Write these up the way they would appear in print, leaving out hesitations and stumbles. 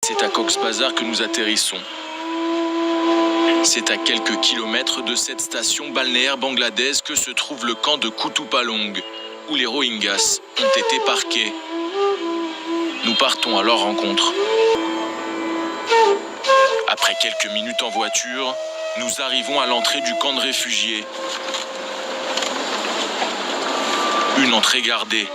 C'est à Cox's Bazar que nous atterrissons. C'est à quelques kilomètres de cette station balnéaire bangladaise que se trouve le camp de Kutupalong, où les Rohingyas ont été parqués. Nous partons à leur rencontre. Après quelques minutes en voiture, nous arrivons à l'entrée du camp de réfugiés. Une entrée gardée.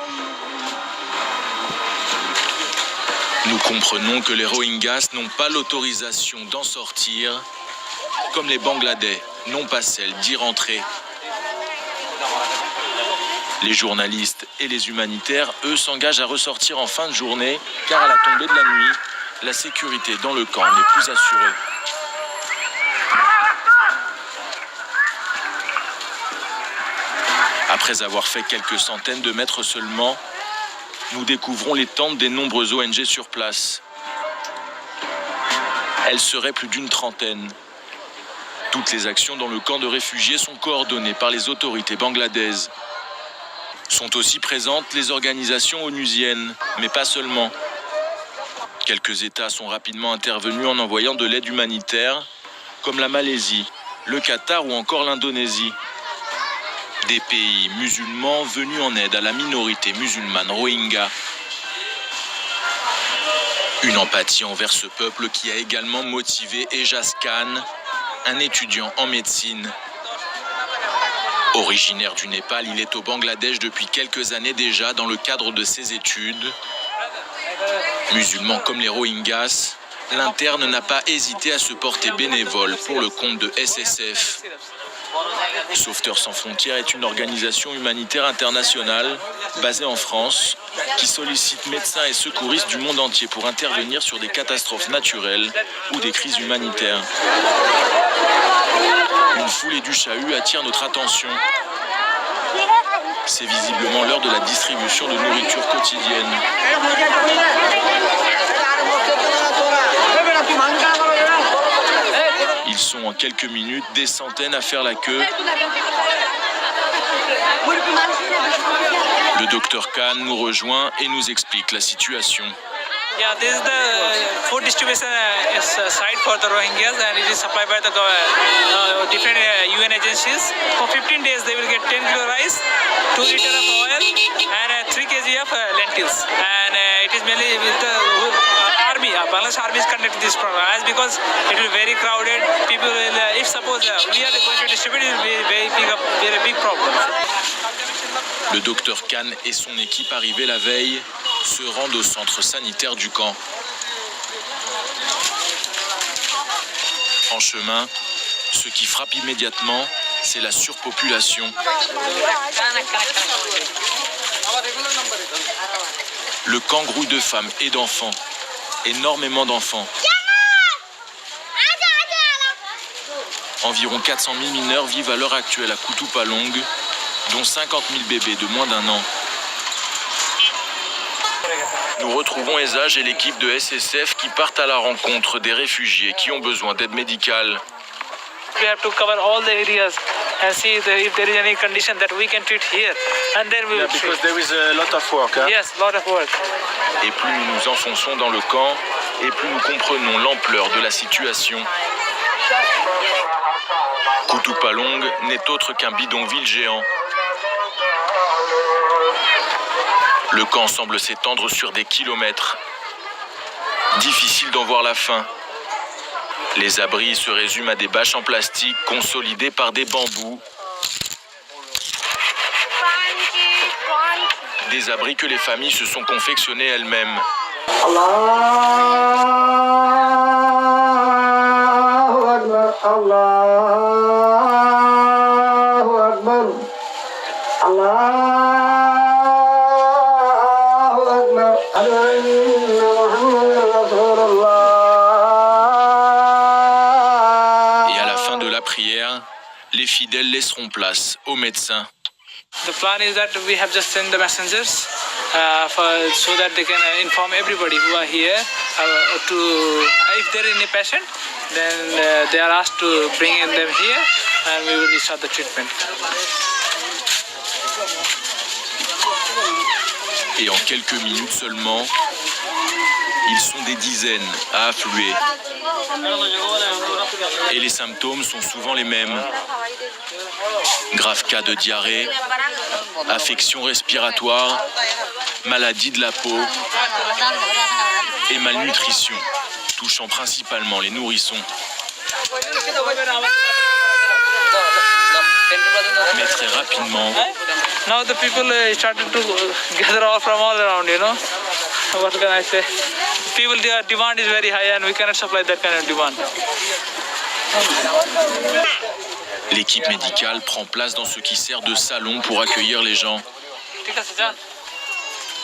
Nous comprenons que les Rohingyas n'ont pas l'autorisation d'en sortir, comme les Bangladais n'ont pas celle d'y rentrer. Les journalistes et les humanitaires, eux, s'engagent à ressortir en fin de journée, car à la tombée de la nuit, la sécurité dans le camp n'est plus assurée. Après avoir fait quelques centaines de mètres seulement, nous découvrons les tentes des nombreuses ONG sur place. Elles seraient plus d'une trentaine. Toutes les actions dans le camp de réfugiés sont coordonnées par les autorités bangladaises. Sont aussi présentes les organisations onusiennes, mais pas seulement. Quelques États sont rapidement intervenus en envoyant de l'aide humanitaire, comme la Malaisie, le Qatar ou encore l'Indonésie. Des pays musulmans venus en aide à la minorité musulmane Rohingya. Une empathie envers ce peuple qui a également motivé Ejaz Khan, un étudiant en médecine. Originaire du Népal, il est au Bangladesh depuis quelques années déjà dans le cadre de ses études. Musulman comme les Rohingyas, l'interne n'a pas hésité à se porter bénévole pour le compte de SSF. Sauveteurs sans frontières est une organisation humanitaire internationale basée en France qui sollicite médecins et secouristes du monde entier pour intervenir sur des catastrophes naturelles ou des crises humanitaires. Une foulée du chahut attire notre attention. C'est visiblement l'heure de la distribution de nourriture quotidienne. Ils sont en quelques minutes des centaines à faire la queue. Le docteur Khan nous rejoint et nous explique la situation. Yeah, this is the food distribution site for the Rohingyas, and it is supplied by the different UN agencies. For 15 days, they will get 10 kilo rice, 2 liters of oil, and 3 kg of lentils. And it is mainly with the army. Bangladesh army is conducting this program, as because it will be very crowded. People will, if suppose we are going to distribute, it will be very big problem. Le docteur Khan et son équipe arrivés la veille se rendent au centre sanitaire du camp. En chemin, ce qui frappe immédiatement, c'est la surpopulation. Le camp grouille de femmes et d'enfants, énormément d'enfants. Environ 400 000 mineurs vivent à l'heure actuelle à Kutupalong, dont 50 000 bébés de moins d'1 an. Nous retrouvons Ejaz et l'équipe de SSF qui partent à la rencontre des réfugiés qui ont besoin d'aide médicale. We have to cover all the areas and see if there is any condition that we can treat here, and then we will treat. Because there is a lot of work. Huh? Yes, lot of work. Et plus nous nous enfonçons dans le camp, et plus nous comprenons l'ampleur de la situation. Kutupalong n'est autre qu'un bidonville géant. Le camp semble s'étendre sur des kilomètres. Difficile d'en voir la fin. Les abris se résument à des bâches en plastique consolidées par des bambous. Des abris que les familles se sont confectionnés elles-mêmes. Les fidèles laisseront place aux médecins. The plan is that we have just sent the messengers so that they can inform everybody who are here if there is any patient, then they are asked to bring in them here and we will start the treatment. Et en quelques minutes seulement, Ils sont des dizaines à affluer. Et les symptômes sont souvent les mêmes. Grave cas de diarrhée, affection respiratoire, maladie de la peau et malnutrition, touchant principalement les nourrissons. Mais très rapidement, Now the people started to gather all from all around, you know. What can I say? People, their demand is very high and we cannot supply that kind of demand. l'équipe médicale prend place dans ce qui sert de salon pour accueillir les gens.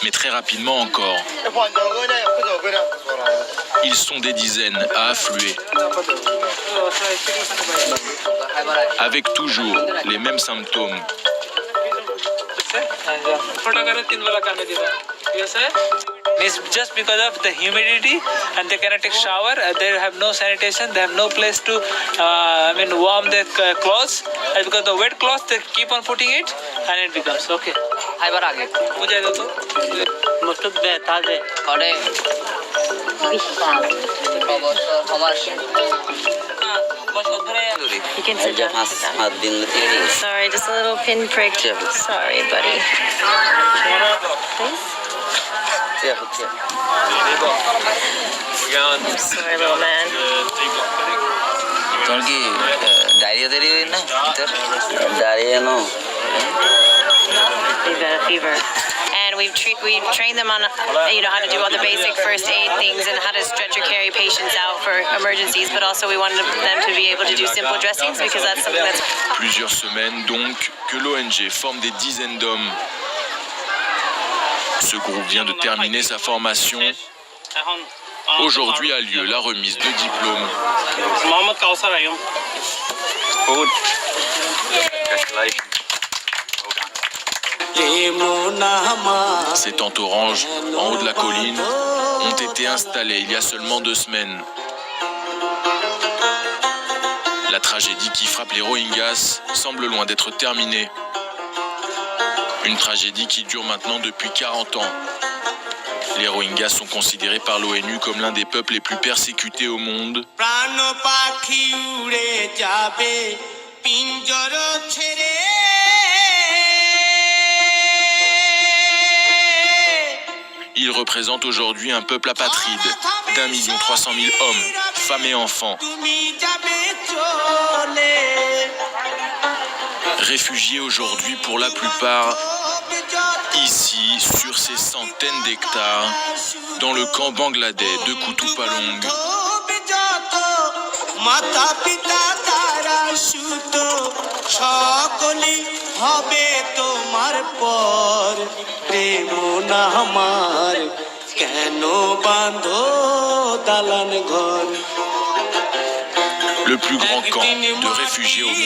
Mais très rapidement encore, ils sont des dizaines à affluer, avec toujours les mêmes symptômes. It's just because of the humidity and they cannot take shower. They have no sanitation. They have no place to, warm their clothes. And because the wet clothes, they keep on putting it, and it becomes okay. খাইবার আগে বুঝাই দাও তো মস্ত ব্যথা যে করে You can sit down. Sorry, just a little pinprick. Sorry, buddy. Please? I'm sorry, little man. তোমার কি ডায়রিয়া দেরি হয় না diarrhoea no You've got a fever. And we've trained them on how to do all the basic first aid things and how to stretch or carry patients out for emergencies, but also we wanted them to be able to do simple dressings because that's something that's... Plusieurs semaines donc que l'ONG forme des dizaines d'hommes. Ce groupe vient de terminer sa formation. Aujourd'hui a lieu la remise de diplômes. Ces tentes oranges, en haut de la colline, ont été installées il y a seulement 2 semaines. La tragédie qui frappe les Rohingyas semble loin d'être terminée. Une tragédie qui dure maintenant depuis 40 ans. Les Rohingyas sont considérés par l'ONU comme l'un des peuples les plus persécutés au monde. Ils représentent aujourd'hui un peuple apatride d'1,3 million hommes, femmes et enfants. Réfugiés aujourd'hui pour la plupart ici, sur ces centaines d'hectares, dans le camp bangladais de Kutupalong. Le plus grand camp de réfugiés au monde.